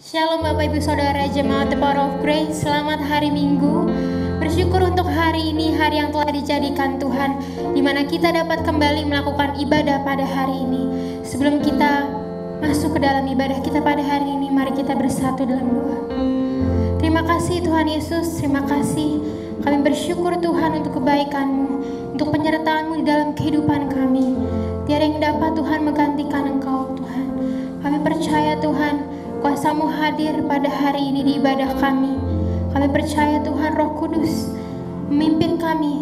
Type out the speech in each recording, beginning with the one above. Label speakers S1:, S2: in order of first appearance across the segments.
S1: Shalom Bapak Ibu Saudara Jemaat The Power of Grace. Selamat hari Minggu. Bersyukur untuk hari ini, hari yang telah dijadikan Tuhan, di mana kita dapat kembali melakukan ibadah pada hari ini. Sebelum kita masuk ke dalam ibadah kita pada hari ini, mari kita bersatu dalam doa. Terima kasih Tuhan Yesus, terima kasih. Kami bersyukur Tuhan untuk kebaikan-Mu, untuk penyertaan-Mu di dalam kehidupan kami. Tiada yang dapat Tuhan menggantikan Engkau Tuhan. Kami percaya Tuhan, kuasa-Mu hadir pada hari ini di ibadah kami. Kami percaya Tuhan Roh Kudus memimpin kami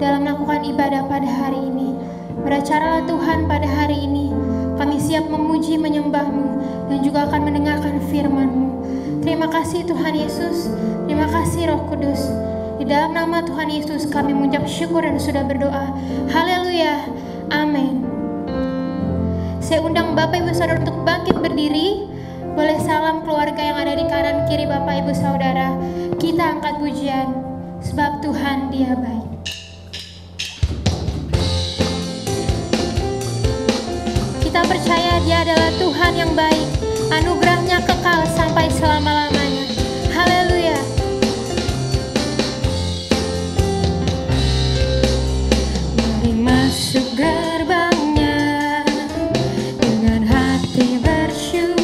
S1: dalam melakukan ibadah pada hari ini. Beracaralah Tuhan pada hari ini. Kami siap memuji menyembah-Mu dan juga akan mendengarkan firman-Mu. Terima kasih Tuhan Yesus. Terima kasih Roh Kudus. Di dalam nama Tuhan Yesus kami mengucap syukur dan sudah berdoa. Haleluya. Amin. Saya undang Bapak Ibu Saudara untuk bangkit berdiri. Boleh salam keluarga yang ada di kanan kiri Bapak Ibu Saudara. Kita angkat pujian, sebab Tuhan Dia baik. Kita percaya Dia adalah Tuhan yang baik. Anugerahnya kekal sampai selama-lamanya. Haleluya. Mari masuk gerbangnya dengan hati bersyukur.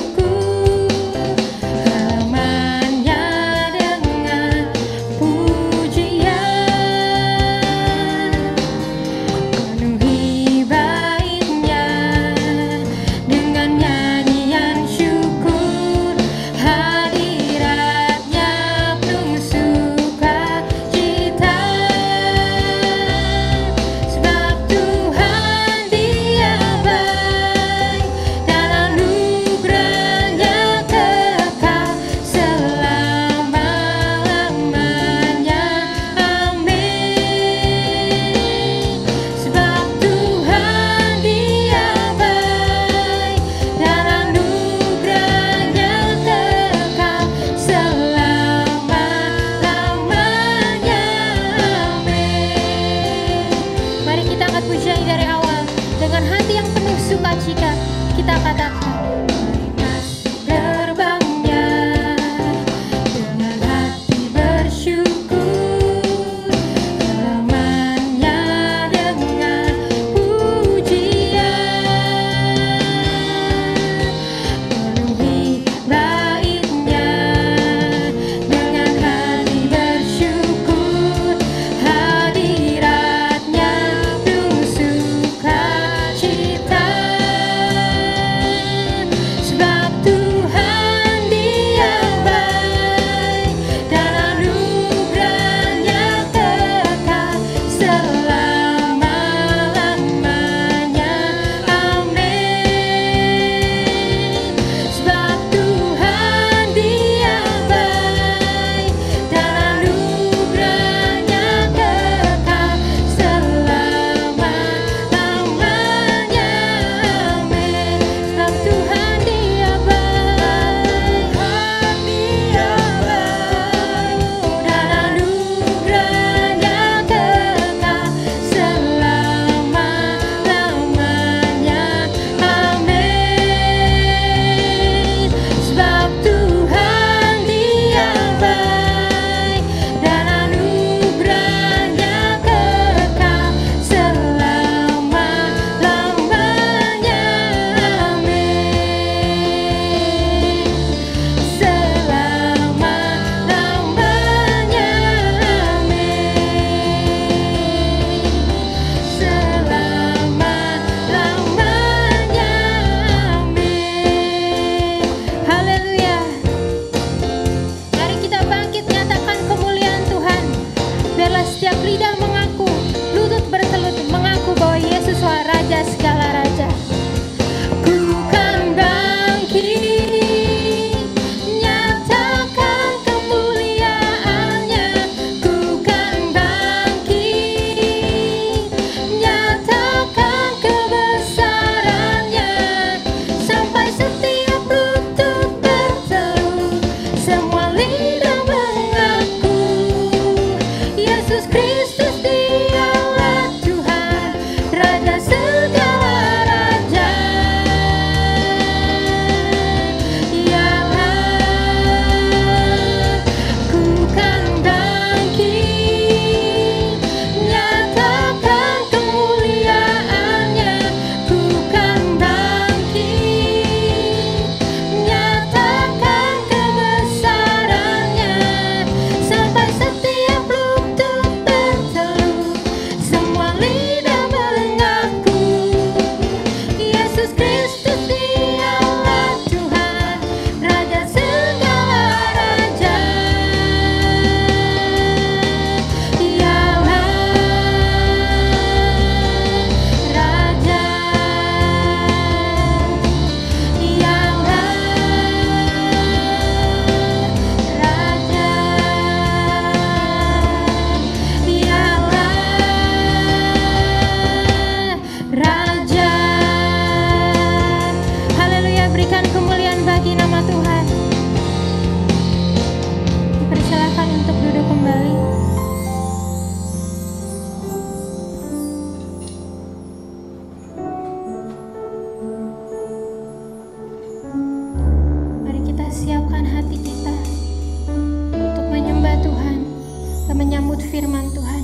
S1: firman Tuhan.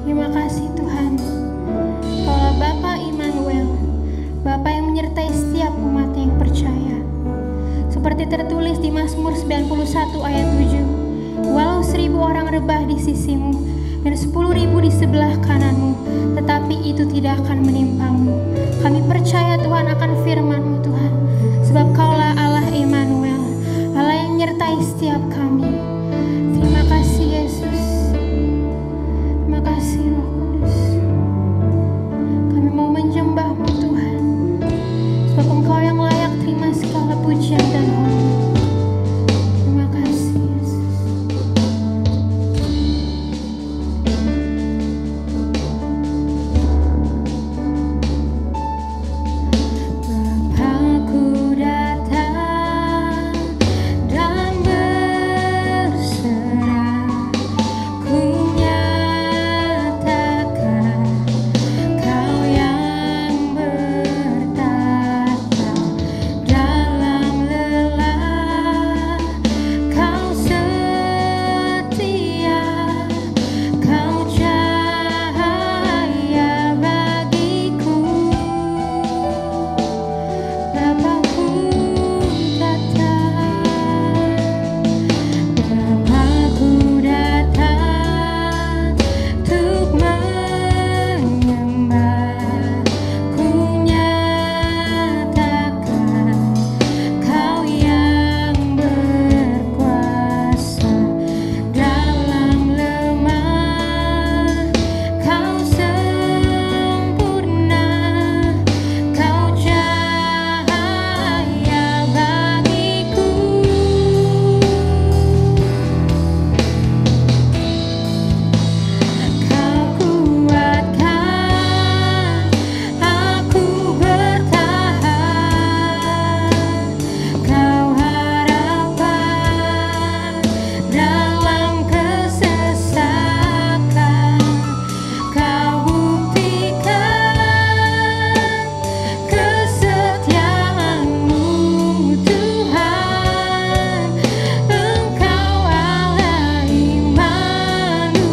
S1: Terima kasih Tuhan, Kaulah Bapa Immanuel, Bapa yang menyertai setiap umat yang percaya. Seperti tertulis di Mazmur 91 ayat 7, walau 1000 orang rebah di sisimu dan 10.000 di sebelah kananmu, tetapi itu tidak akan menimpamu. Kami percaya Tuhan akan firman-Mu Tuhan, sebab Kaulah Allah Immanuel, Allah yang menyertai setiap kami. Terima kasih Yesus, terima kasih Roh Kudus. Kami mau menyembah-Mu Tuhan, sebab Engkau yang layak terima segala pujian dan hormat. Terima kasih Yesus. Bapa-Ku datang dan berserah, ku nyatakan Kau yang bertata dalam lelah. Kau setia, Kau cahaya bagiku. Bapa-Ku datang, Bapa-Ku datang untuk menyembah. Ku nyatakan Kau yang berkuasa dalam lemah. Kau sempurna, Kau cahaya bagiku. Kau kuatkan aku bertahan, Kau harapan dalam kesesakan. Kau buktikan kesetiaan-Mu Tuhan, Engkau Allah Immanuel.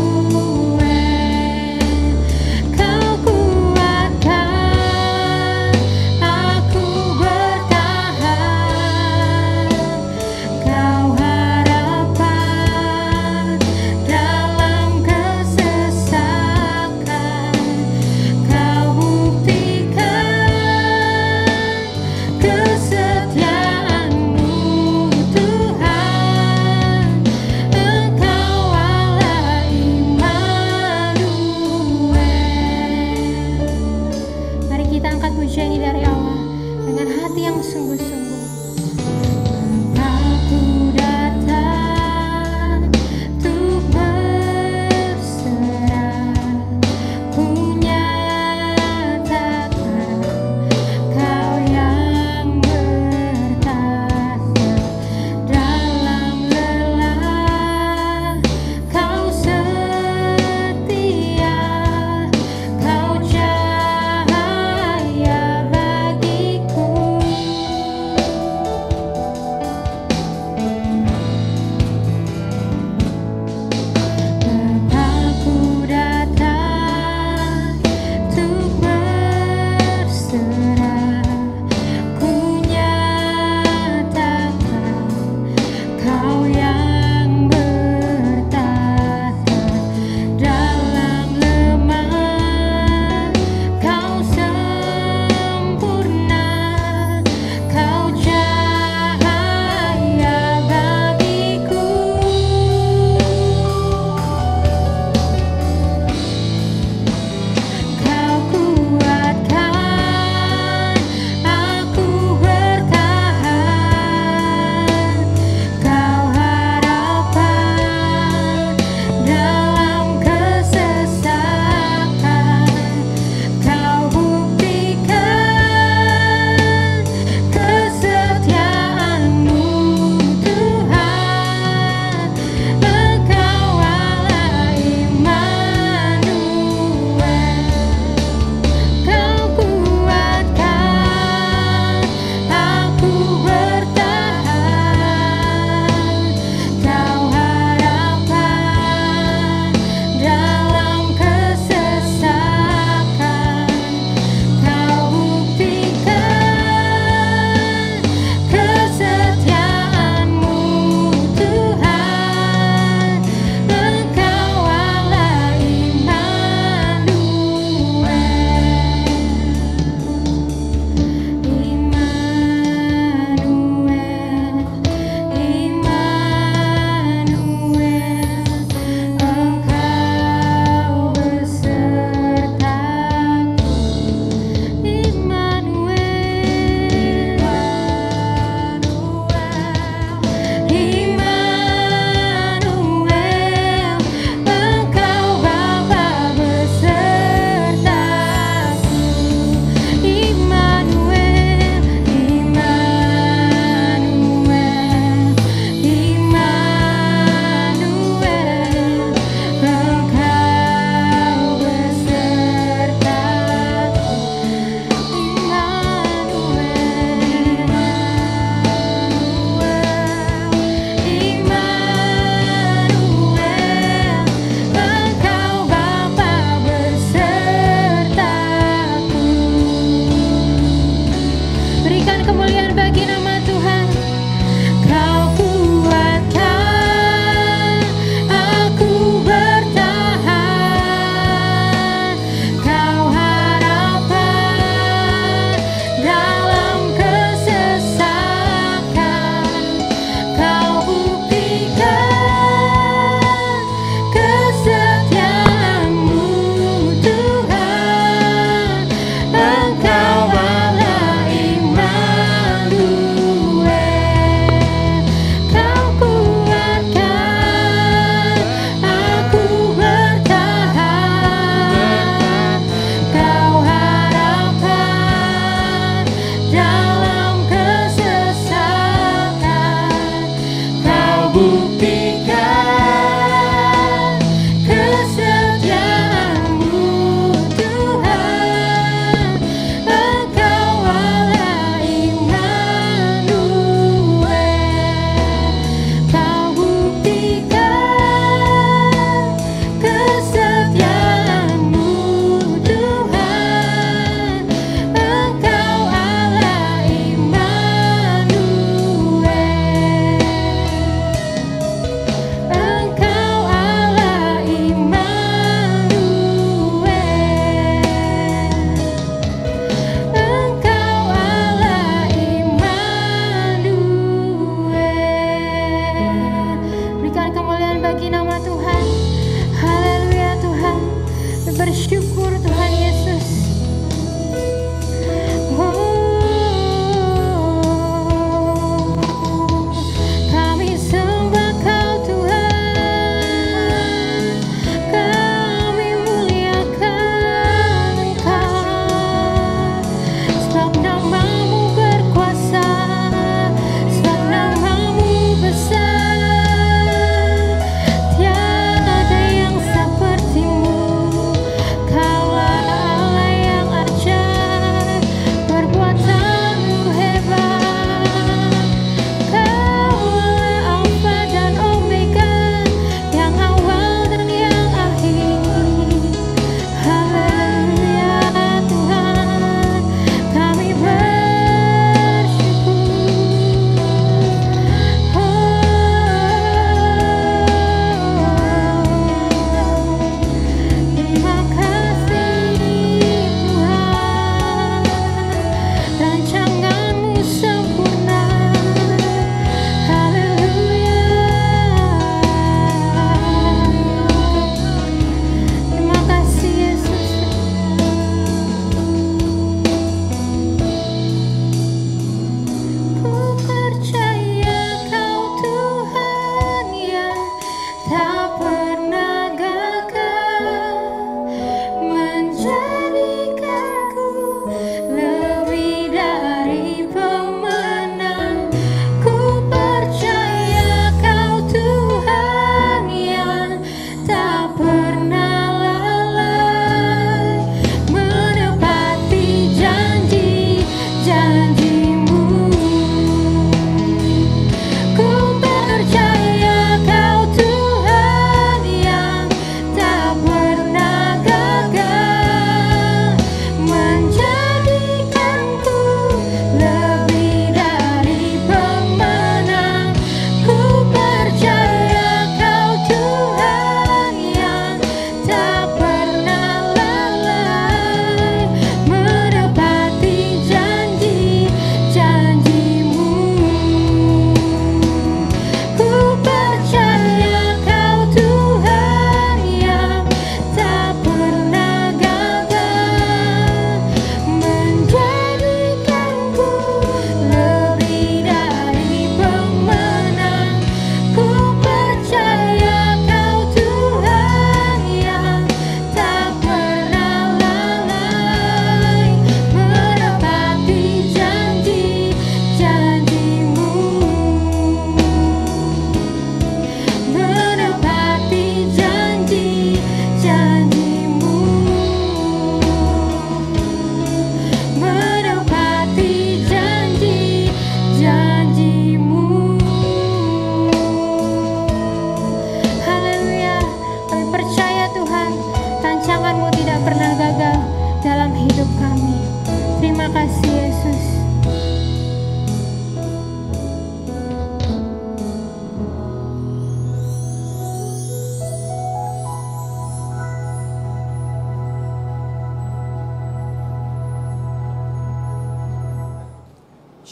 S1: Kau kuatkan aku bertahan, Kau harapan dalam kesesakan. Kau buktikan kesetiaan-Mu Tuhan, Engkau Allah Immanuel. Mari kita angkat pujian ini dari Allah dengan hati yang sungguh-sungguh. Bapa-Ku datang untuk berserah, ku nyatakan Kau yang bertata dalam lelah. Kau setia, Kau cahaya bagiku.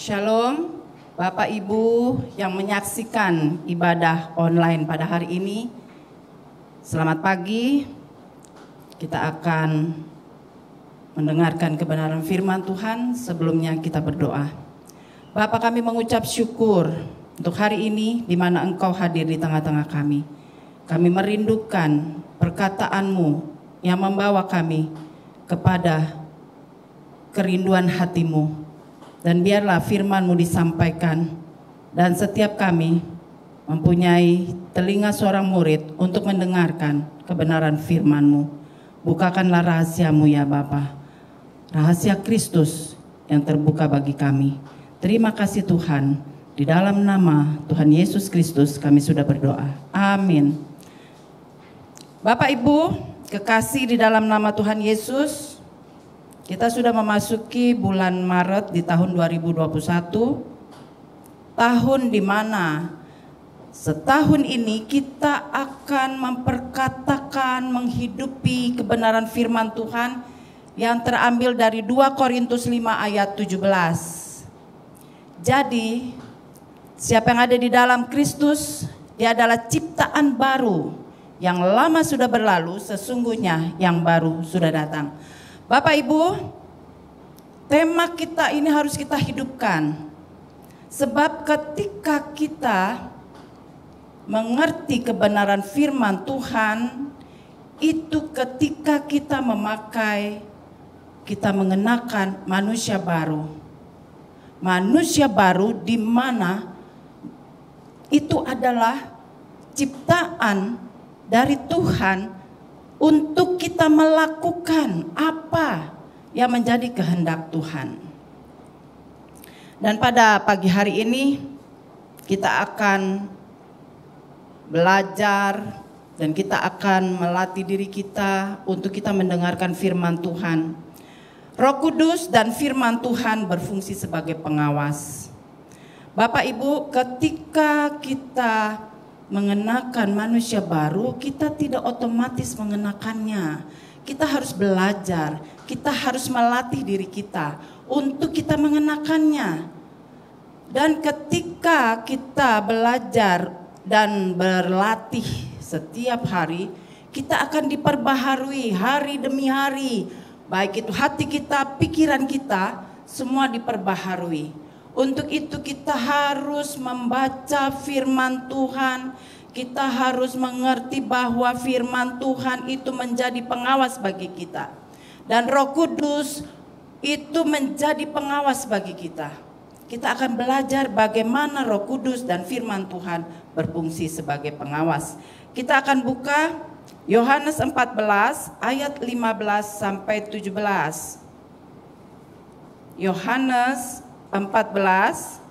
S2: Shalom, Bapak Ibu yang menyaksikan ibadah online pada hari ini. Selamat pagi. Kita akan mendengarkan kebenaran firman Tuhan. Sebelumnya kita berdoa. Bapa, kami mengucap syukur untuk hari ini di mana Engkau hadir di tengah-tengah kami. Kami merindukan perkataanmu yang membawa kami kepada kerinduan hatimu. Dan biarlah firman-Mu disampaikan dan setiap kami mempunyai telinga seorang murid untuk mendengarkan kebenaran firman-Mu. Bukakanlah rahasia-Mu ya Bapa, rahasia Kristus yang terbuka bagi kami. Terima kasih Tuhan, di dalam nama Tuhan Yesus Kristus kami sudah berdoa. Amin. Bapak Ibu, kekasih di dalam nama Tuhan Yesus, kita sudah memasuki bulan Maret di tahun 2021, tahun di mana setahun ini kita akan memperkatakan, menghidupi kebenaran firman Tuhan yang terambil dari 2 Korintus 5 ayat 17. Jadi, siapa yang ada di dalam Kristus, dia adalah ciptaan baru. Yang lama sudah berlalu, sesungguhnya yang baru sudah datang. Bapak Ibu, tema kita ini harus kita hidupkan. Sebab ketika kita mengerti kebenaran firman Tuhan, itu ketika kita mengenakan manusia baru. Manusia baru di mana itu adalah ciptaan dari Tuhan untuk kita melakukan apa yang menjadi kehendak Tuhan. Dan pada pagi hari ini kita akan belajar dan kita akan melatih diri kita untuk kita mendengarkan firman Tuhan. Roh Kudus dan firman Tuhan berfungsi sebagai pengawas. Bapak Ibu, ketika kita mengenakan manusia baru, kita tidak otomatis mengenakannya. Kita harus belajar, kita harus melatih diri kita untuk kita mengenakannya. Dan ketika kita belajar dan berlatih setiap hari, kita akan diperbaharui hari demi hari. Baik itu hati kita, pikiran kita, semua diperbaharui. Untuk itu kita harus membaca firman Tuhan. Kita harus mengerti bahwa firman Tuhan itu menjadi pengawas bagi kita. Dan Roh Kudus itu menjadi pengawas bagi kita. Kita akan belajar bagaimana Roh Kudus dan firman Tuhan berfungsi sebagai pengawas. Kita akan buka Yohanes 14 ayat 15 sampai 17. Yohanes 14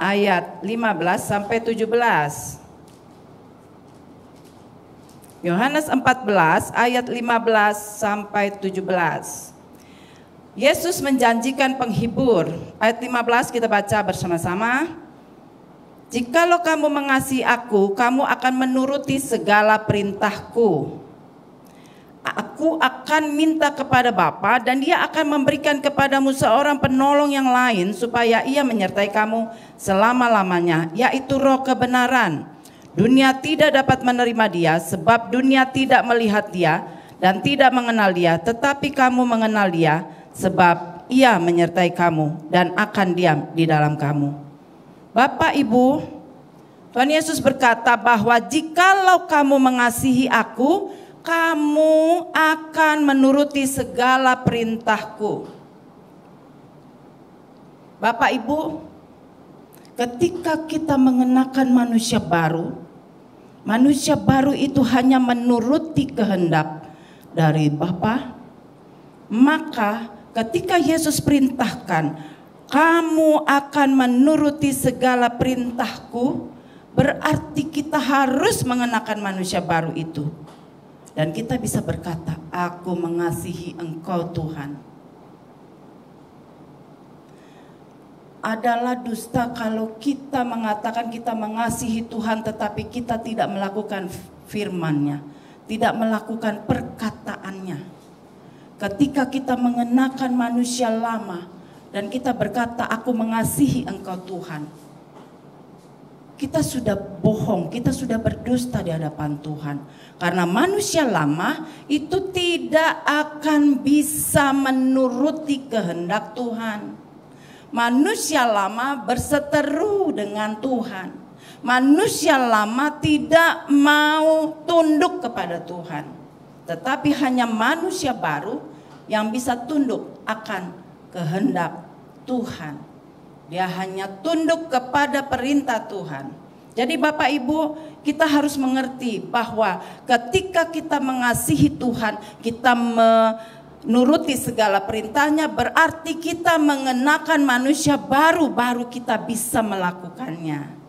S2: ayat 15 sampai 17. Yohanes 14 ayat 15 sampai 17. Yesus menjanjikan penghibur. Ayat 15 kita baca bersama-sama. Jikalau kamu mengasihi aku, kamu akan menuruti segala perintahku. Aku akan minta kepada Bapa dan Dia akan memberikan kepadamu seorang penolong yang lain supaya Ia menyertai kamu selama-lamanya, yaitu Roh kebenaran. Dunia tidak dapat menerima Dia sebab dunia tidak melihat Dia dan tidak mengenal Dia, tetapi kamu mengenal Dia sebab Ia menyertai kamu dan akan diam di dalam kamu. Bapak Ibu, Tuhan Yesus berkata bahwa jikalau kamu mengasihi aku, kamu akan menuruti segala perintahku. Bapak Ibu, ketika kita mengenakan manusia baru itu hanya menuruti kehendak dari Bapa. Maka ketika Yesus perintahkan, kamu akan menuruti segala perintahku, berarti kita harus mengenakan manusia baru itu. Dan kita bisa berkata, aku mengasihi Engkau Tuhan. Adalah dusta kalau kita mengatakan kita mengasihi Tuhan tetapi kita tidak melakukan firman-Nya, tidak melakukan perkataannya. ketika kita mengenakan manusia lama dan kita berkata, aku mengasihi Engkau Tuhan, kita sudah bohong, kita sudah berdusta di hadapan Tuhan. Karena manusia lama itu tidak akan bisa menuruti kehendak Tuhan. Manusia lama berseteru dengan Tuhan. Manusia lama tidak mau tunduk kepada Tuhan. Tetapi hanya manusia baru yang bisa tunduk akan kehendak Tuhan. Dia hanya tunduk kepada perintah Tuhan. Jadi Bapak Ibu, kita harus mengerti bahwa ketika kita mengasihi Tuhan, kita menuruti segala perintahnya, berarti kita mengenakan manusia baru kita bisa melakukannya.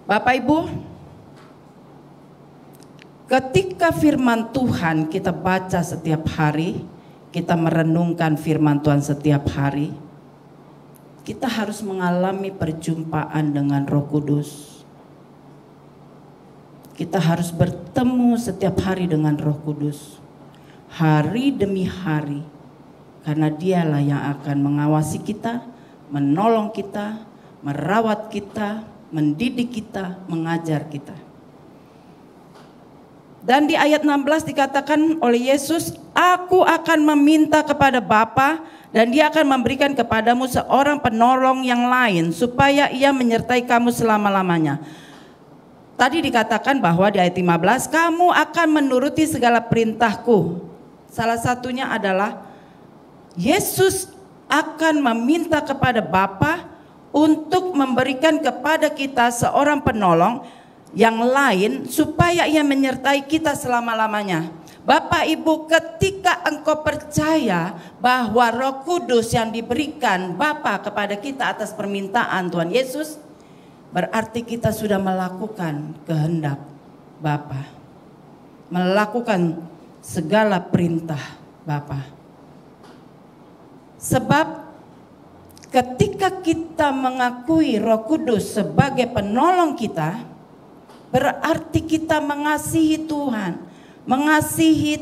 S2: Bapak Ibu, ketika firman Tuhan kita baca setiap hari, kita merenungkan firman Tuhan setiap hari, kita harus mengalami perjumpaan dengan Roh Kudus. Kita harus bertemu setiap hari dengan Roh Kudus, hari demi hari, karena Dialah yang akan mengawasi kita, menolong kita, merawat kita, mendidik kita, mengajar kita. Dan di ayat 16 dikatakan oleh Yesus, aku akan meminta kepada Bapa dan Dia akan memberikan kepadamu seorang penolong yang lain supaya Ia menyertai kamu selama-lamanya. Tadi dikatakan bahwa di ayat 15, kamu akan menuruti segala perintahku. Salah satunya adalah Yesus akan meminta kepada Bapa untuk memberikan kepada kita seorang penolong yang lain supaya Ia menyertai kita selama-lamanya. Bapak Ibu, ketika engkau percaya bahwa Roh Kudus yang diberikan Bapa kepada kita atas permintaan Tuhan Yesus, berarti kita sudah melakukan kehendak Bapa, melakukan segala perintah Bapa. Sebab ketika kita mengakui Roh Kudus sebagai penolong kita, berarti kita mengasihi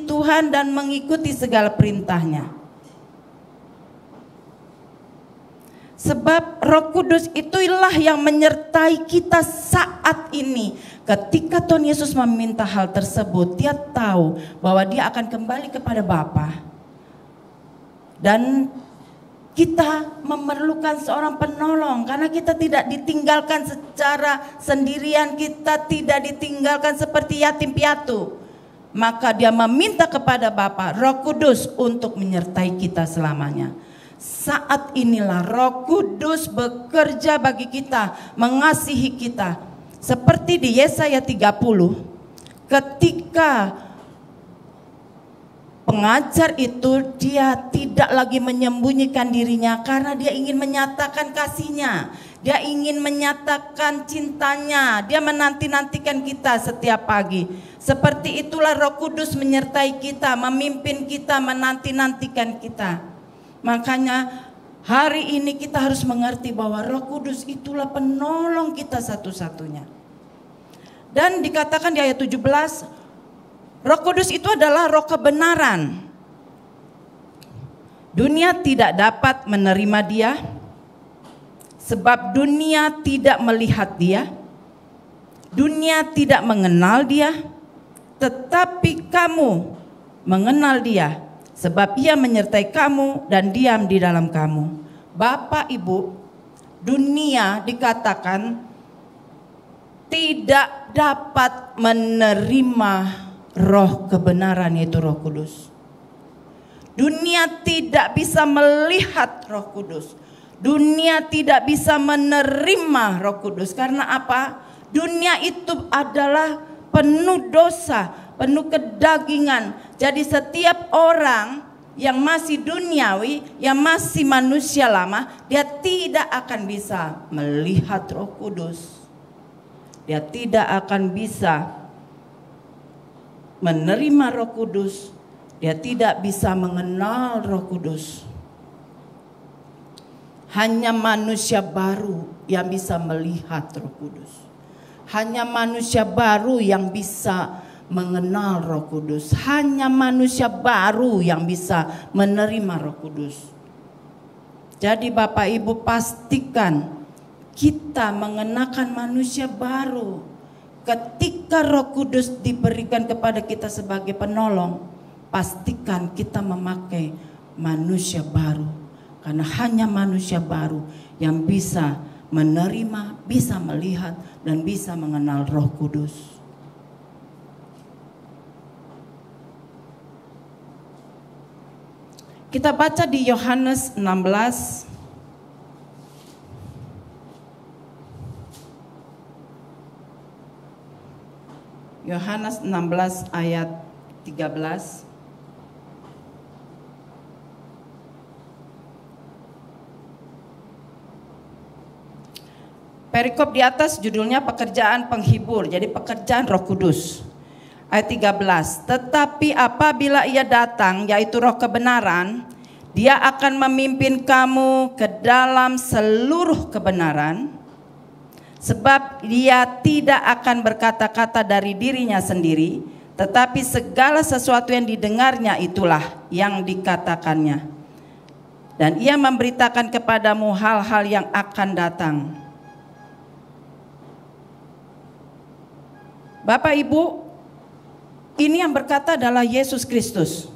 S2: Tuhan dan mengikuti segala perintahnya. Sebab Roh Kudus itulah yang menyertai kita saat ini. Ketika Tuhan Yesus meminta hal tersebut, Dia tahu bahwa Dia akan kembali kepada Bapa. Dan kita memerlukan seorang penolong karena kita tidak ditinggalkan secara sendirian, kita tidak ditinggalkan seperti yatim piatu. Maka Dia meminta kepada Bapa Roh Kudus untuk menyertai kita selamanya. Saat inilah Roh Kudus bekerja bagi kita, mengasihi kita. Seperti di Yesaya 30, ketika pengajar itu dia tidak lagi menyembunyikan dirinya karena dia ingin menyatakan kasihnya. Dia ingin menyatakan cintanya. Dia menanti-nantikan kita setiap pagi. Seperti itulah Roh Kudus menyertai kita, memimpin kita, menanti-nantikan kita. Makanya hari ini kita harus mengerti bahwa Roh Kudus itulah penolong kita satu-satunya. Dan dikatakan di ayat 17, Roh Kudus itu adalah roh kebenaran. Dunia tidak dapat menerima Dia, sebab dunia tidak melihat Dia, dunia tidak mengenal Dia, tetapi kamu mengenal Dia, sebab Ia menyertai kamu dan diam di dalam kamu. Bapak Ibu, dunia dikatakan tidak dapat menerima roh kebenaran, yaitu Roh Kudus. Dunia tidak bisa melihat Roh Kudus. Dunia tidak bisa menerima Roh Kudus. Karena apa? Dunia itu adalah penuh dosa, penuh kedagingan. Jadi setiap orang yang masih duniawi, yang masih manusia lama, dia tidak akan bisa melihat Roh Kudus. Dia tidak akan bisa menerima Roh Kudus, dia tidak bisa mengenal Roh Kudus. Hanya manusia baru yang bisa melihat Roh Kudus. Hanya manusia baru yang bisa mengenal Roh Kudus. Hanya manusia baru yang bisa menerima Roh Kudus. Jadi Bapak Ibu, pastikan kita mengenakan manusia baru. Ketika Roh Kudus diberikan kepada kita sebagai penolong, pastikan kita memakai manusia baru. Karena hanya manusia baru yang bisa menerima, bisa melihat, dan bisa mengenal Roh Kudus. Kita baca di Yohanes 16. Yohanes 16 ayat 13. Perikop di atas judulnya pekerjaan penghibur, jadi pekerjaan Roh Kudus. Ayat 13, tetapi apabila ia datang, yaitu Roh kebenaran, dia akan memimpin kamu ke dalam seluruh kebenaran, sebab dia tidak akan berkata-kata dari dirinya sendiri, tetapi segala sesuatu yang didengarnya itulah yang dikatakannya. Dan ia memberitakan kepadamu hal-hal yang akan datang. Bapak Ibu, ini yang berkata adalah Yesus Kristus.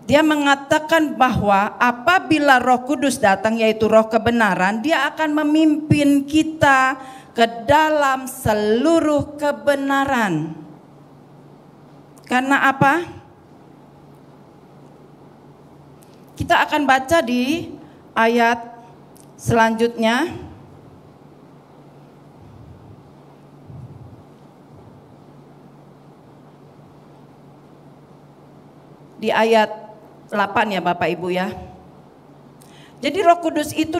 S2: Dia mengatakan bahwa apabila Roh Kudus datang, yaitu Roh kebenaran, dia akan memimpin kita ke dalam seluruh kebenaran. Karena apa? Kita akan baca di ayat selanjutnya. Di ayat 8 ya Bapak Ibu ya. Jadi Roh Kudus itu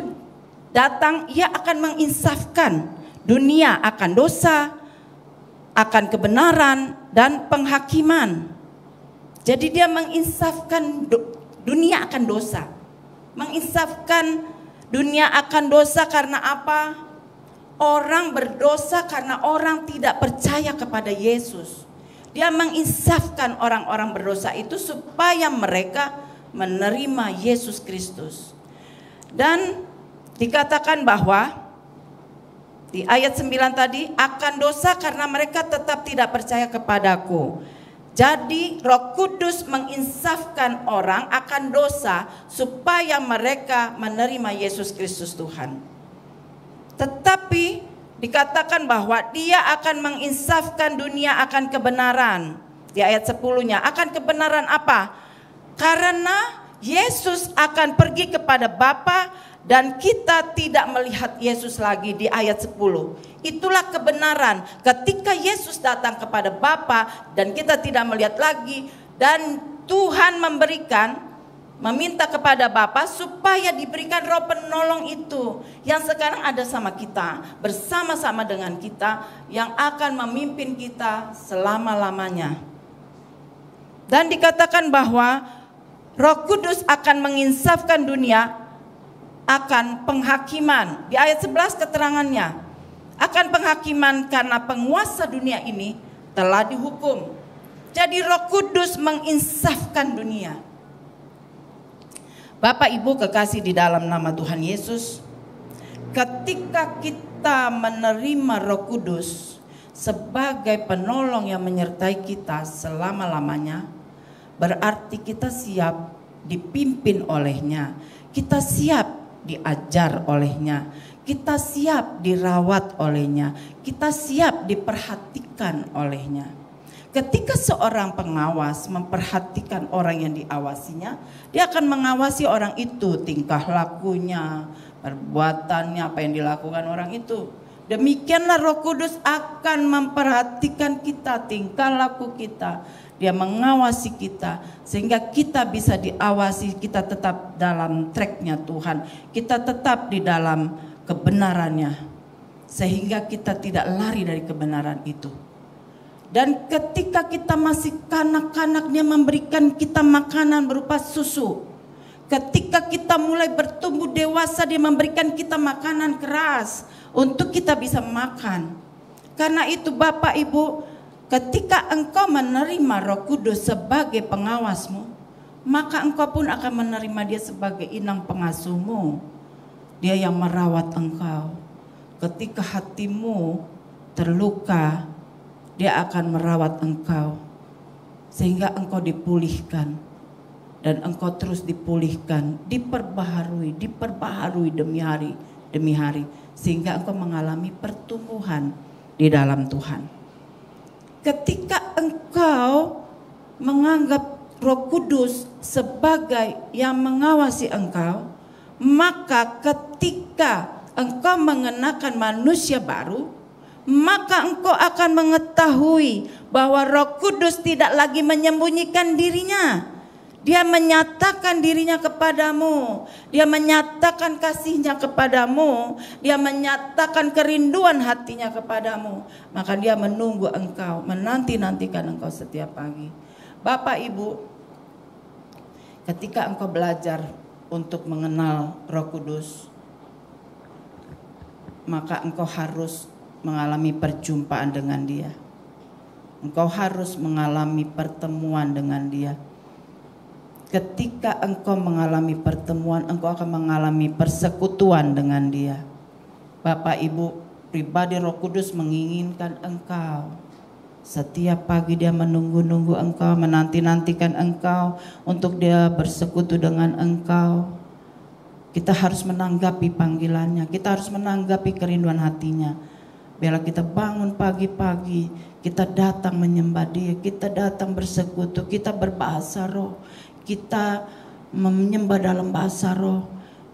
S2: datang, ia akan menginsafkan dunia akan dosa, akan kebenaran, dan penghakiman. Jadi dia menginsafkan dunia akan dosa. Menginsafkan dunia akan dosa karena apa? Orang berdosa karena orang tidak percaya kepada Yesus. Dia menginsafkan orang-orang berdosa itu supaya mereka menerima Yesus Kristus. Dan dikatakan bahwa di ayat 9 tadi, akan dosa karena mereka tetap tidak percaya kepadaku. Jadi Roh Kudus menginsafkan orang akan dosa supaya mereka menerima Yesus Kristus Tuhan. Tetapi dikatakan bahwa dia akan menginsafkan dunia akan kebenaran. Di ayat 10-nya, akan kebenaran apa? Karena Yesus akan pergi kepada Bapa dan kita tidak melihat Yesus lagi. Di ayat 10. Itulah kebenaran. Ketika Yesus datang kepada Bapa dan kita tidak melihat lagi, dan Tuhan meminta kepada Bapa supaya diberikan Roh penolong itu yang sekarang ada sama kita, bersama-sama dengan kita, yang akan memimpin kita selama-lamanya. Dan dikatakan bahwa Roh Kudus akan menginsafkan dunia akan penghakiman. Di ayat 11 keterangannya, akan penghakiman karena penguasa dunia ini telah dihukum. Jadi Roh Kudus menginsafkan dunia. Bapak Ibu kekasih di dalam nama Tuhan Yesus, ketika kita menerima Roh Kudus sebagai penolong yang menyertai kita selama-lamanya, berarti kita siap dipimpin olehnya, kita siap diajar olehnya, kita siap dirawat olehnya, kita siap diperhatikan olehnya. Ketika seorang pengawas memperhatikan orang yang diawasinya, dia akan mengawasi orang itu, tingkah lakunya, perbuatannya, apa yang dilakukan orang itu. Demikianlah Roh Kudus akan memperhatikan kita, tingkah laku kita. Dia mengawasi kita sehingga kita bisa diawasi, kita tetap dalam tracknya Tuhan, kita tetap di dalam kebenarannya, sehingga kita tidak lari dari kebenaran itu. Dan ketika kita masih kanak-kanak, dia memberikan kita makanan berupa susu. Ketika kita mulai bertumbuh dewasa, dia memberikan kita makanan keras untuk kita bisa makan. Karena itu Bapak Ibu, Ketika engkau menerima Roh Kudus sebagai pengawasmu, maka engkau pun akan menerima dia sebagai inang pengasuhmu. Dia yang merawat engkau. Ketika hatimu terluka, dia akan merawat engkau sehingga engkau dipulihkan. Dan engkau terus dipulihkan, diperbaharui demi hari, sehingga engkau mengalami pertumbuhan di dalam Tuhan. Ketika engkau menganggap Roh Kudus sebagai yang mengawasi engkau, maka ketika engkau mengenakan manusia baru, maka engkau akan mengetahui bahwa Roh Kudus tidak lagi menyembunyikan dirinya. Dia menyatakan dirinya kepadamu. Dia menyatakan kasihnya kepadamu. Dia menyatakan kerinduan hatinya kepadamu. Maka dia menunggu engkau, menanti-nantikan engkau setiap pagi. Bapak Ibu, ketika engkau belajar untuk mengenal Roh Kudus, maka engkau harus mengalami perjumpaan dengan dia. Engkau harus mengalami pertemuan dengan dia. Ketika engkau mengalami pertemuan, engkau akan mengalami persekutuan dengan dia. Bapak Ibu, pribadi Roh Kudus menginginkan engkau. Setiap pagi dia menunggu-nunggu engkau, menanti-nantikan engkau untuk dia bersekutu dengan engkau. Kita harus menanggapi panggilannya, kita harus menanggapi kerinduan hatinya. Bila kita bangun pagi-pagi, kita datang menyembah dia, kita datang bersekutu, kita berbahasa roh. Kita menyembah dalam bahasa roh,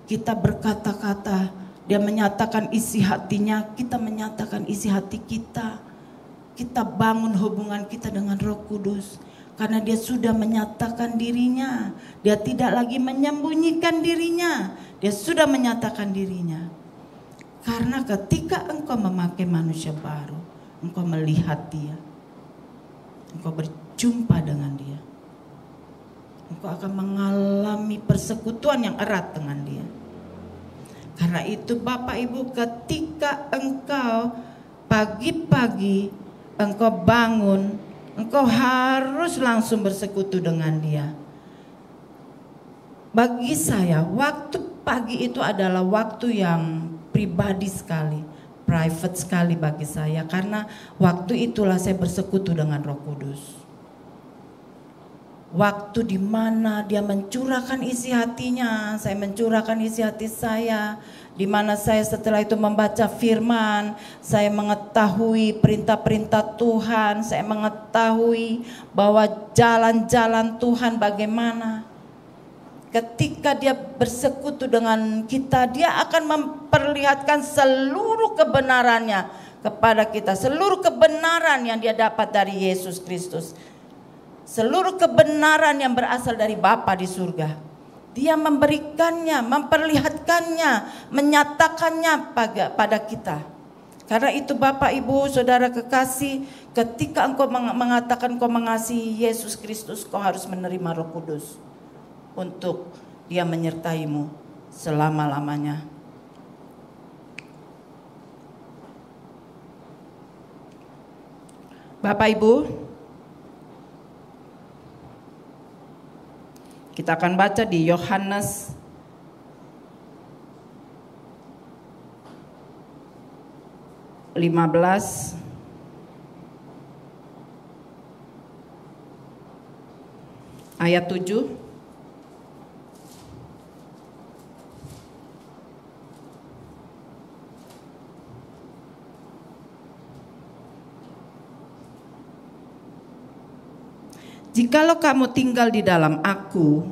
S2: kita berkata-kata, dia menyatakan isi hatinya, kita menyatakan isi hati kita. Kita bangun hubungan kita dengan Roh Kudus, karena dia sudah menyatakan dirinya. Dia tidak lagi menyembunyikan dirinya, dia sudah menyatakan dirinya. Karena ketika engkau memakai manusia baru, engkau melihat dia, engkau berjumpa dengan dia, engkau akan mengalami persekutuan yang erat dengan dia. Karena itu Bapak Ibu, ketika engkau pagi-pagi engkau bangun, engkau harus langsung bersekutu dengan dia. Bagi saya, waktu pagi itu adalah waktu yang pribadi sekali, private sekali bagi saya. Karena waktu itulah saya bersekutu dengan Roh Kudus. Waktu di mana dia mencurahkan isi hatinya, saya mencurahkan isi hati saya. Di mana saya setelah itu membaca firman, saya mengetahui perintah-perintah Tuhan, saya mengetahui bahwa jalan-jalan Tuhan bagaimana. Ketika dia bersekutu dengan kita, dia akan memperlihatkan seluruh kebenarannya kepada kita. Seluruh kebenaran yang dia dapat dari Yesus Kristus. Seluruh kebenaran yang berasal dari Bapa di surga. Dia memberikannya, memperlihatkannya, menyatakannya pada kita. Karena itu Bapak Ibu Saudara kekasih, ketika engkau mengatakan kau mengasihi Yesus Kristus, kau harus menerima Roh Kudus untuk dia menyertaimu selama-lamanya. Bapak Ibu, kita akan baca di Yohanes 15 ayat 7. Jikalau kamu tinggal di dalam aku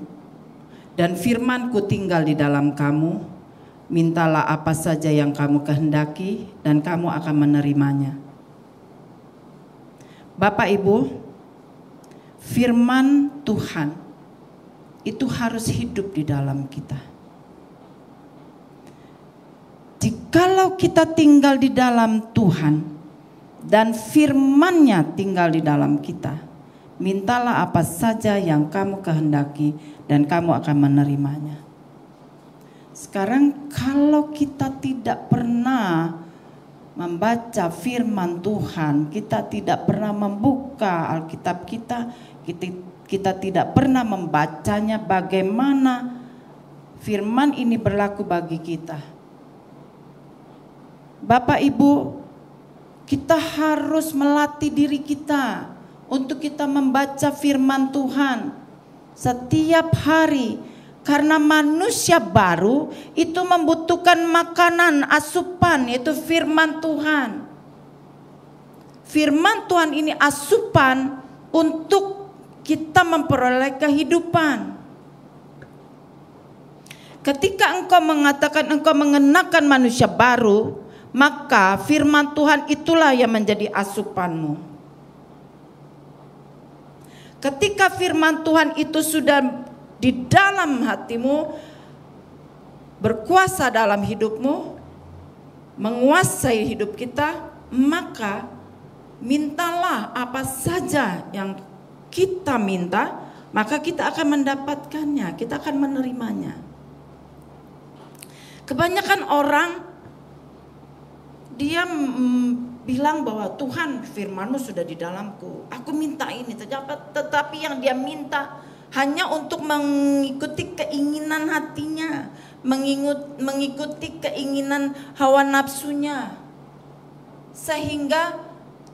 S2: dan firman-Ku tinggal di dalam kamu, mintalah apa saja yang kamu kehendaki dan kamu akan menerimanya. Bapak Ibu, firman Tuhan itu harus hidup di dalam kita. Jikalau kita tinggal di dalam Tuhan dan firman-Nya tinggal di dalam kita, mintalah apa saja yang kamu kehendaki dan kamu akan menerimanya. Sekarang kalau kita tidak pernah membaca firman Tuhan, kita tidak pernah membuka Alkitab kita tidak pernah membacanya bagaimana firman ini berlaku bagi kita. Bapak Ibu, kita harus melatih diri kita untuk kita membaca firman Tuhan setiap hari, karena manusia baru itu membutuhkan makanan, asupan, yaitu firman Tuhan. Firman Tuhan ini asupan untuk kita memperoleh kehidupan. Ketika engkau mengatakan engkau mengenakan manusia baru, maka firman Tuhan itulah yang menjadi asupanmu. Ketika firman Tuhan itu sudah di dalam hatimu, berkuasa dalam hidupmu, menguasai hidup kita, maka mintalah apa saja yang kita minta, maka kita akan mendapatkannya, kita akan menerimanya. Kebanyakan orang dia bilang bahwa Tuhan, firman-Mu sudah di dalamku, aku minta ini, tetapi yang dia minta hanya untuk mengikuti keinginan hatinya, mengikuti keinginan hawa nafsunya, sehingga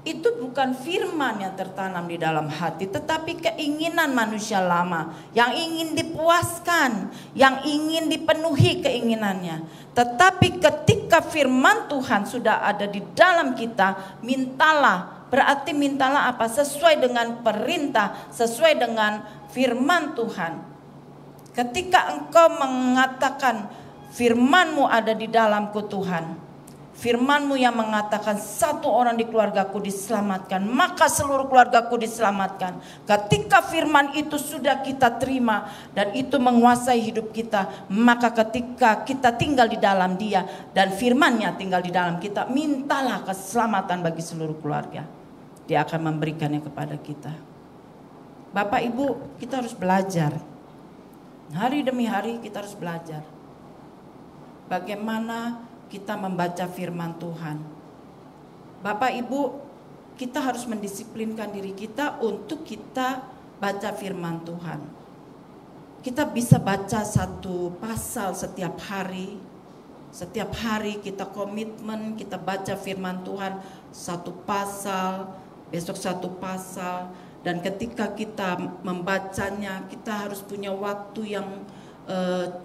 S2: itu bukan firman yang tertanam di dalam hati, tetapi keinginan manusia lama yang ingin dipuaskan, yang ingin dipenuhi keinginannya. Tetapi ketika firman Tuhan sudah ada di dalam kita, mintalah, berarti mintalah apa? Sesuai dengan perintah, sesuai dengan firman Tuhan. Ketika engkau mengatakan firman-Mu ada di dalamku Tuhan, firman-Mu yang mengatakan satu orang di keluargaku diselamatkan, maka seluruh keluargaku diselamatkan. Ketika firman itu sudah kita terima dan itu menguasai hidup kita, maka ketika kita tinggal di dalam Dia dan firman-Nya tinggal di dalam kita, mintalah keselamatan bagi seluruh keluarga. Dia akan memberikannya kepada kita. Bapak Ibu, kita harus belajar. Hari demi hari kita harus belajar bagaimana kita membaca firman Tuhan. Bapak Ibu, kita harus mendisiplinkan diri kita untuk kita baca firman Tuhan. Kita bisa baca satu pasal setiap hari. Setiap hari kita komitmen, kita baca firman Tuhan satu pasal, besok satu pasal. Dan ketika kita membacanya, kita harus punya waktu yang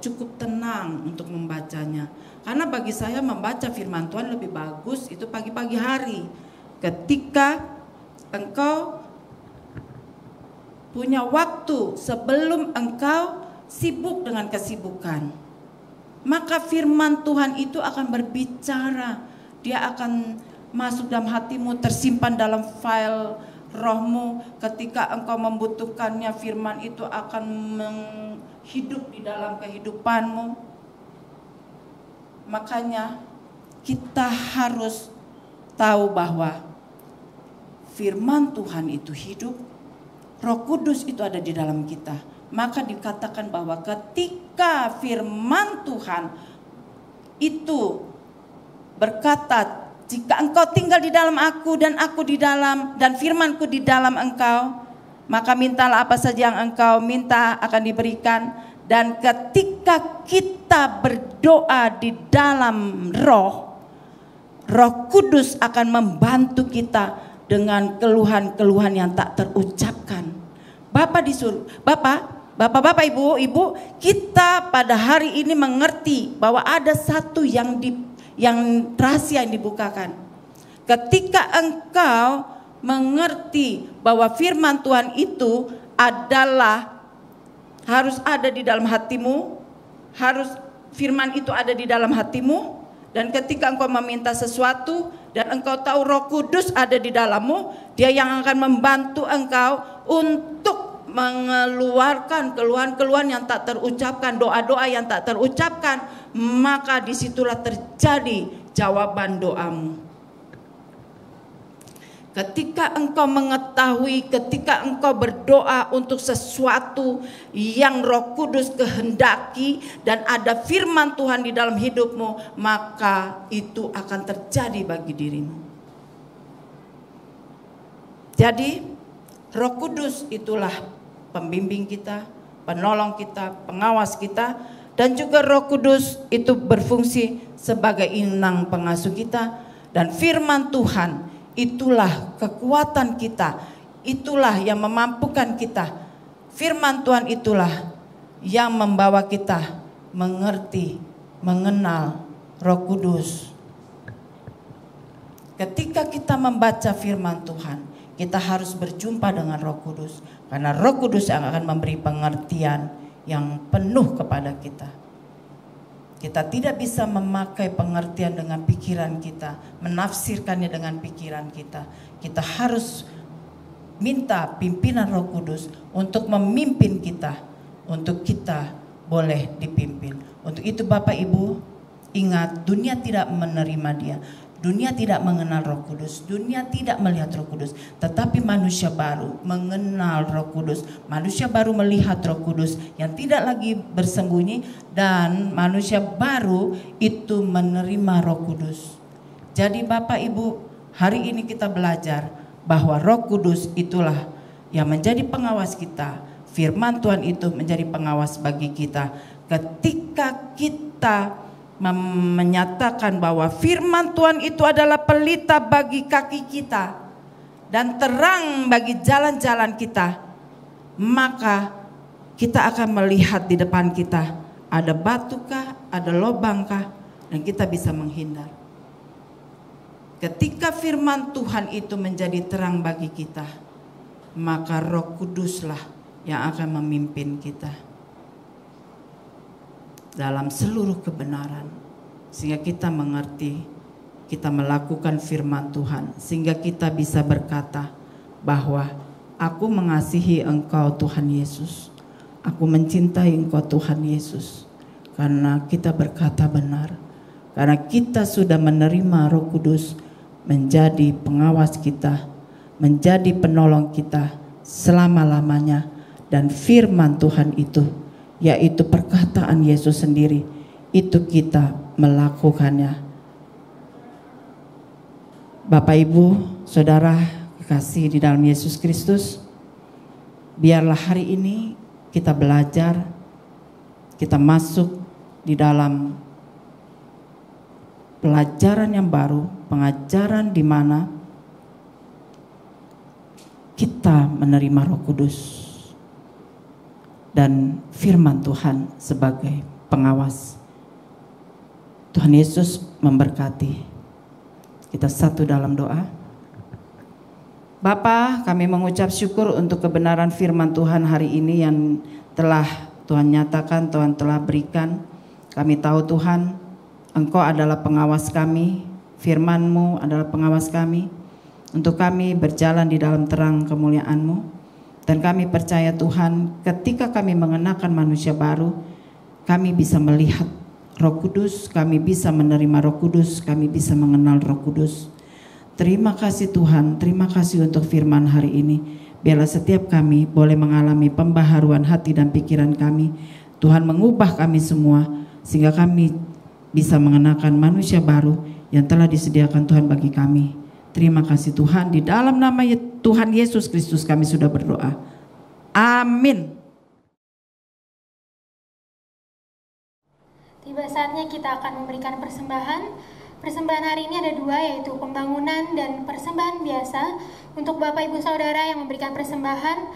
S2: cukup tenang untuk membacanya. Karena bagi saya membaca firman Tuhan lebih bagus itu pagi-pagi hari, ketika engkau punya waktu sebelum engkau sibuk dengan kesibukan. Maka firman Tuhan itu akan berbicara, dia akan masuk dalam hatimu, tersimpan dalam file rohmu. Ketika engkau membutuhkannya, firman itu akan hidup di dalam kehidupanmu. Makanya kita harus tahu bahwa firman Tuhan itu hidup, Roh Kudus itu ada di dalam kita. Maka dikatakan bahwa ketika firman Tuhan itu berkata, jika engkau tinggal di dalam aku dan aku di dalam, dan firmanku di dalam engkau, maka mintalah apa saja yang engkau minta akan diberikan. Dan ketika kita berdoa di dalam Roh Kudus akan membantu kita dengan keluhan-keluhan yang tak terucapkan. Bapak, Ibu, kita pada hari ini mengerti bahwa ada satu yang rahasia yang dibukakan. Ketika engkau mengerti bahwa firman Tuhan itu adalah harus ada di dalam hatimu, firman itu ada di dalam hatimu, dan ketika engkau meminta sesuatu dan engkau tahu Roh Kudus ada di dalammu, Dia yang akan membantu engkau untuk mengeluarkan keluhan-keluhan yang tak terucapkan, doa-doa yang tak terucapkan, maka disitulah terjadi jawaban doamu. Ketika engkau mengetahui, ketika engkau berdoa untuk sesuatu yang Roh Kudus kehendaki dan ada firman Tuhan di dalam hidupmu, maka itu akan terjadi bagi dirimu. Jadi Roh Kudus itulah pembimbing kita, penolong kita, pengawas kita, dan juga Roh Kudus itu berfungsi sebagai inang pengasuh kita, dan firman Tuhan itulah kekuatan kita, itulah yang memampukan kita. Firman Tuhan itulah yang membawa kita mengerti, mengenal Roh Kudus. Ketika kita membaca firman Tuhan, kita harus berjumpa dengan Roh Kudus, karena Roh Kudus yang akan memberi pengertian yang penuh kepada kita. Kita tidak bisa memakai pengertian dengan pikiran kita, menafsirkannya dengan pikiran kita. Kita harus minta pimpinan Roh Kudus untuk memimpin kita, untuk kita boleh dipimpin. Untuk itu Bapak Ibu, ingat, dunia tidak menerima dia. Dunia tidak mengenal Roh Kudus, dunia tidak melihat Roh Kudus, tetapi manusia baru mengenal Roh Kudus. Manusia baru melihat Roh Kudus yang tidak lagi bersembunyi, dan manusia baru itu menerima Roh Kudus. Jadi Bapak Ibu, hari ini kita belajar bahwa Roh Kudus itulah yang menjadi pengawas kita. Firman Tuhan itu menjadi pengawas bagi kita. Ketika kita menyatakan bahwa firman Tuhan itu adalah pelita bagi kaki kita dan terang bagi jalan-jalan kita, maka kita akan melihat di depan kita ada batukah, ada lubangkah, dan kita bisa menghindar. Ketika firman Tuhan itu menjadi terang bagi kita, maka Roh Kuduslah yang akan memimpin kita dalam seluruh kebenaran, sehingga kita mengerti, kita melakukan firman Tuhan, sehingga kita bisa berkata bahwa aku mengasihi Engkau Tuhan Yesus, aku mencintai Engkau Tuhan Yesus, karena kita berkata benar, karena kita sudah menerima Roh Kudus menjadi pengawas kita, menjadi penolong kita selama-lamanya, dan firman Tuhan itu, yaitu perkataan Yesus sendiri, itu kita melakukannya. Bapak Ibu, Saudara kekasih di dalam Yesus Kristus, biarlah hari ini kita belajar, kita masuk di dalam pelajaran yang baru, pengajaran di mana kita menerima Roh Kudus dan firman Tuhan sebagai pengawas. Tuhan Yesus memberkati. Kita satu dalam doa. Bapa, kami mengucap syukur untuk kebenaran firman Tuhan hari ini yang telah Tuhan nyatakan, Tuhan telah berikan. Kami tahu Tuhan, Engkau adalah pengawas kami, firman-Mu adalah pengawas kami, untuk kami berjalan di dalam terang kemuliaan-Mu. Dan kami percaya Tuhan, ketika kami mengenakan manusia baru, kami bisa melihat Roh Kudus, kami bisa menerima Roh Kudus, kami bisa mengenal Roh Kudus. Terima kasih Tuhan, terima kasih untuk firman hari ini. Biarlah setiap kami boleh mengalami pembaharuan hati dan pikiran kami. Tuhan mengubah kami semua, sehingga kami bisa mengenakan manusia baru yang telah disediakan Tuhan bagi kami. Terima kasih Tuhan, di dalam nama Tuhan Yesus Kristus kami sudah berdoa. Amin.
S1: Tiba saatnya kita akan memberikan persembahan. Persembahan hari ini ada dua, yaitu pembangunan dan persembahan biasa. Untuk Bapak Ibu Saudara yang memberikan persembahan,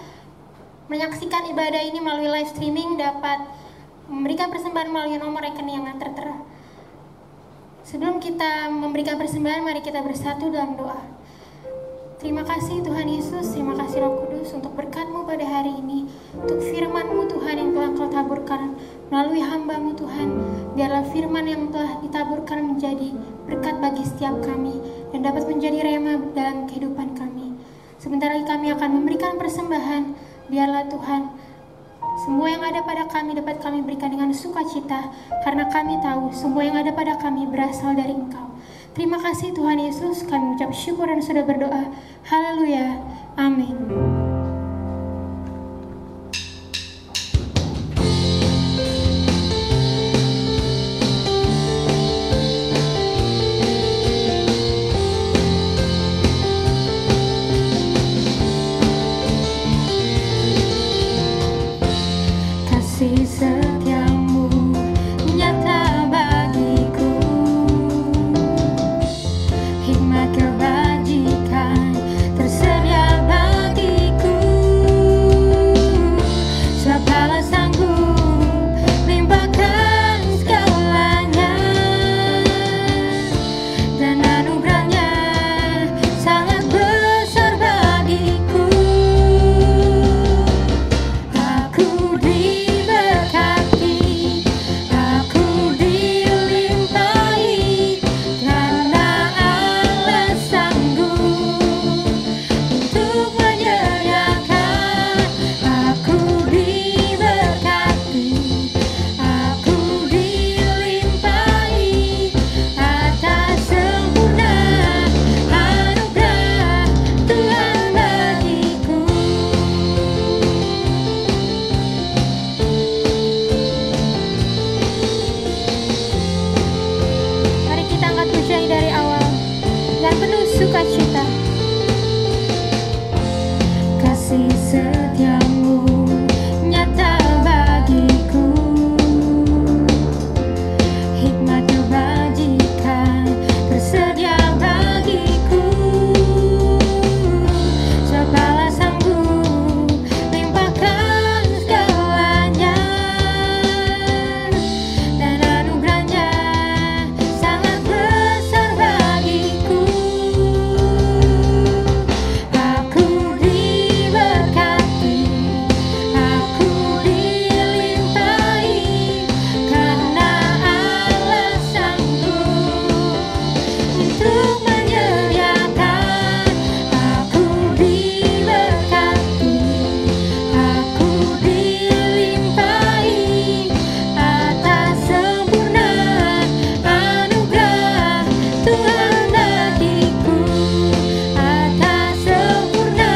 S1: menyaksikan ibadah ini melalui live streaming, dapat memberikan persembahan melalui nomor rekening yang tertera. Sebelum kita memberikan persembahan, mari kita bersatu dalam doa. Terima kasih Tuhan Yesus, terima kasih Roh Kudus untuk berkat-Mu pada hari ini, untuk firman-Mu Tuhan yang telah Engkau taburkan melalui hamba-Mu Tuhan. Biarlah firman yang telah ditaburkan menjadi berkat bagi setiap kami dan dapat menjadi rema dalam kehidupan kami. Sebentar lagi kami akan memberikan persembahan. Biarlah Tuhan, semua yang ada pada kami dapat kami berikan dengan sukacita, karena kami tahu semua yang ada pada kami berasal dari Engkau. Terima kasih Tuhan Yesus, kami ucap syukur dan sudah berdoa. Haleluya. Amin. Kasih setiamu nyata bagiku, hikmat kebajikan tersedia bagiku. Sebab Allah sanggup limpahkan segalanya, dan anugerahnya sangat besar bagiku. Aku diberkati, aku dilimpahi, karena Allah sanggup untuk menyediakan. Aku diberkati, aku dilimpahi atas sempurna anugerah Tuhan bagiku. Mari kita angkat pujian dari awal dan penuh sukacita. Kasih setiamu nyata bagiku, hikmat kebajikan tersedia bagiku. Sebab Allah sanggup limpahkan segalanya, dan anugerahnya sangat besar bagiku. Aku diberkati, aku dilimpahi, karena Allah sanggup untuk menyediakan. Aku diberkati, aku dilimpahi atas sempurna anugerah Tuhan bagiku. Atas sempurna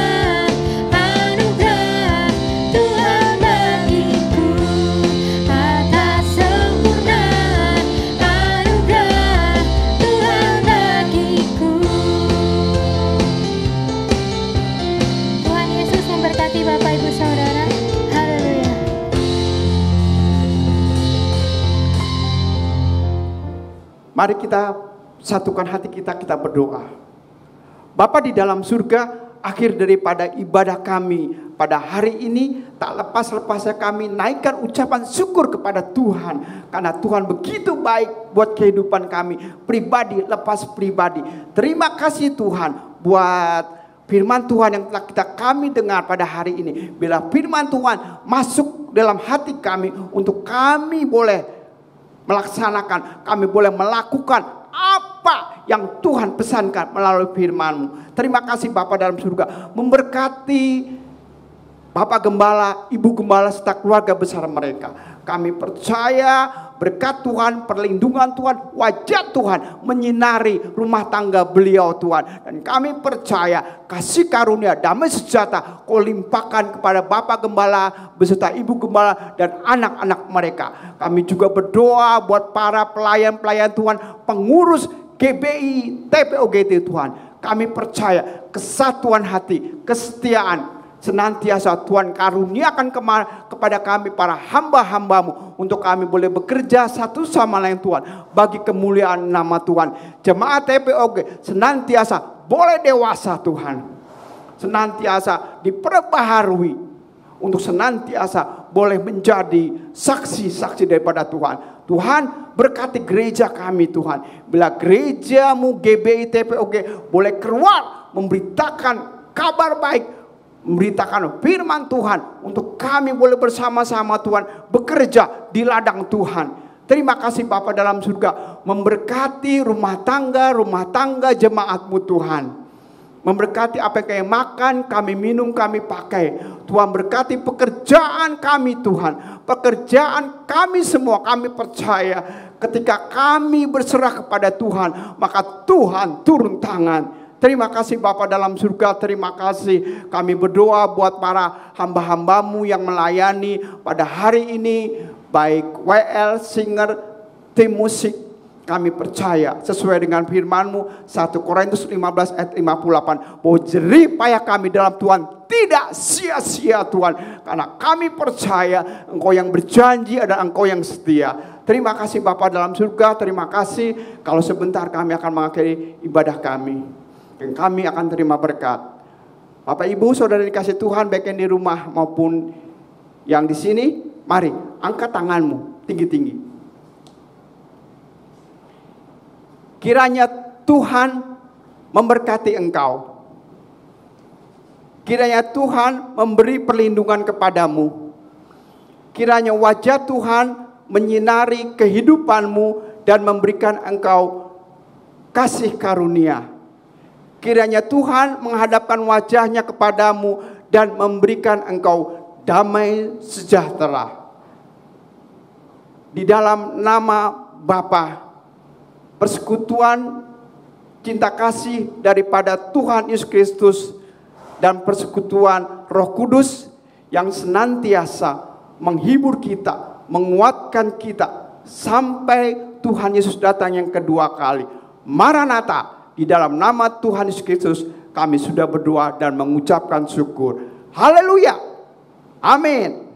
S1: anugerah Tuhan bagiku. Atas sempurna anugerah Tuhan bagiku. Tuhan Yesus memberkati Bapak Ibu Saudara. Haleluya.
S3: Mari kita satukan hati kita, kita berdoa. Bapa di dalam surga, akhir daripada ibadah kami pada hari ini, tak lepas-lepasnya kami naikkan ucapan syukur kepada Tuhan. Karena Tuhan begitu baik buat kehidupan kami, pribadi lepas pribadi. Terima kasih Tuhan buat firman Tuhan yang telah kami dengar pada hari ini. Bila firman Tuhan masuk dalam hati kami, untuk kami boleh melaksanakan, kami boleh melakukan apa yang Tuhan pesankan melalui firman-Mu. Terima kasih Bapa dalam surga, memberkati Bapak Gembala, Ibu Gembala serta keluarga besar mereka. Kami percaya berkat Tuhan, perlindungan Tuhan, wajah Tuhan menyinari rumah tangga beliau Tuhan. Dan kami percaya kasih karunia, damai sejahtera Kau limpahkan kepada Bapak Gembala beserta Ibu Gembala dan anak-anak mereka. Kami juga berdoa buat para pelayan-pelayan Tuhan, pengurus GBI TPOGT Tuhan. Kami percaya kesatuan hati, kesetiaan senantiasa Tuhan karuniakan kepada kami para hamba-hamba-Mu, untuk kami boleh bekerja satu sama lain Tuhan bagi kemuliaan nama Tuhan. Jemaat TPOG senantiasa boleh dewasa Tuhan, senantiasa diperbaharui untuk senantiasa boleh menjadi saksi-saksi daripada Tuhan. Tuhan berkati gereja kami Tuhan. Bila gereja-Mu GBI TPOG boleh keluar memberitakan kabar baik, memberitakan firman Tuhan, untuk kami boleh bersama-sama Tuhan bekerja di ladang Tuhan. Terima kasih Bapa dalam surga, memberkati rumah tangga jemaat-Mu Tuhan. Memberkati apa yang kami makan, kami minum, kami pakai. Tuhan berkati pekerjaan kami Tuhan. Pekerjaan kami semua, kami percaya ketika kami berserah kepada Tuhan, maka Tuhan turun tangan. Terima kasih Bapa dalam surga, terima kasih. Kami berdoa buat para hamba-hambamu yang melayani pada hari ini, baik WL, singer, tim musik. Kami percaya sesuai dengan firman-Mu 1 Korintus 15 ayat 58 bahwa jerih payah kami dalam Tuhan tidak sia-sia Tuhan, karena kami percaya Engkau yang berjanji adalah Engkau yang setia. Terima kasih Bapa dalam surga, terima kasih. Kalau sebentar kami akan mengakhiri ibadah kami dan kami akan terima berkat. Bapak Ibu Saudara dikasih Tuhan, baik yang di rumah maupun yang di sini, mari angkat tanganmu tinggi-tinggi. Kiranya Tuhan memberkati engkau. Kiranya Tuhan memberi perlindungan kepadamu. Kiranya wajah Tuhan menyinari kehidupanmu dan memberikan engkau kasih karunia. Kiranya Tuhan menghadapkan wajahnya kepadamu dan memberikan engkau damai sejahtera. Di dalam nama Bapa, persekutuan cinta kasih daripada Tuhan Yesus Kristus dan persekutuan Roh Kudus yang senantiasa menghibur kita, menguatkan kita sampai Tuhan Yesus datang yang kedua kali. Maranatha, di dalam nama Tuhan Yesus Kristus kami sudah berdoa dan mengucapkan syukur. Haleluya. Amin.